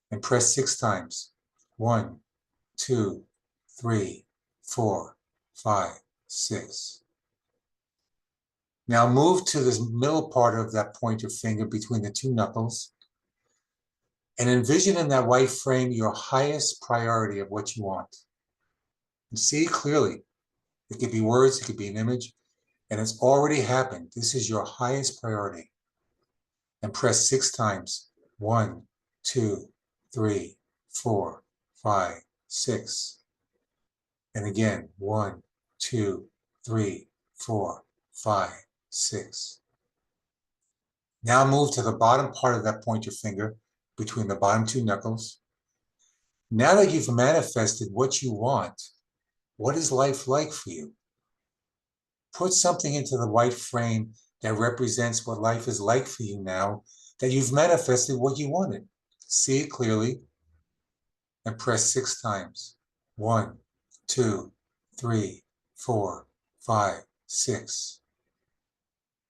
And press 6 times. 1, 2, 3, 4, 5, 6. Now move to this middle part of that pointer finger between the 2 knuckles and envision in that white frame your highest priority of what you want. And see it clearly. It could be words, it could be an image, and it's already happened. This is your highest priority. And press 6 times. 1, 2, 3, 4, 5, 6. And again, 1, 2, 3, 4, 5, 6. Now move to the bottom part of that pointer finger between the bottom 2 knuckles. Now that you've manifested what you want, what is life like for you? Put something into the white frame that represents what life is like for you now that you've manifested what you wanted. See it clearly and press 6 times. 1, 2, 3, 4, 5, 6.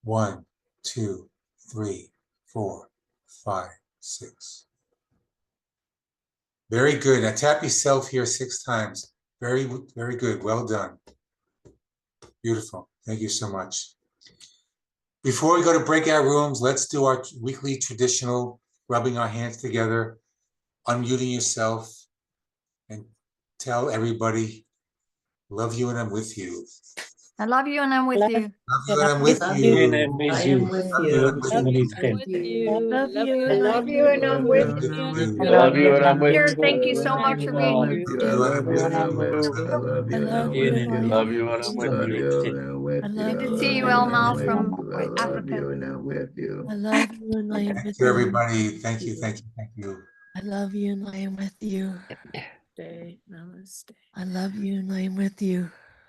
1, 2, 3, 4, 5, 6. Very good. Now tap yourself here 6 times. Very, very good. Well done. Beautiful. Thank you so much. Before we go to breakout rooms, let's do our weekly traditional rubbing our hands together, unmuting yourself, and tell everybody, love you and I'm with you. I love you and I'm with Love you. Love you and I'm with And you. I'm with I you. am with Love you you. and I'm with Love you. you, I'm with you. Love Love I you. love you and I'm with With you. you. I I love you and I'm with Peter, you. thank you so And I'm much with for being here. you. Love you and I'm with you. I love you and I'm You with and Love you and I'm with you. you. Good to see you, Elma from Africa. I love you and I am Thank with you, you. everybody. Thank you, thank you, thank you. I love you and I am with you. Namaste. I love you and I am with you.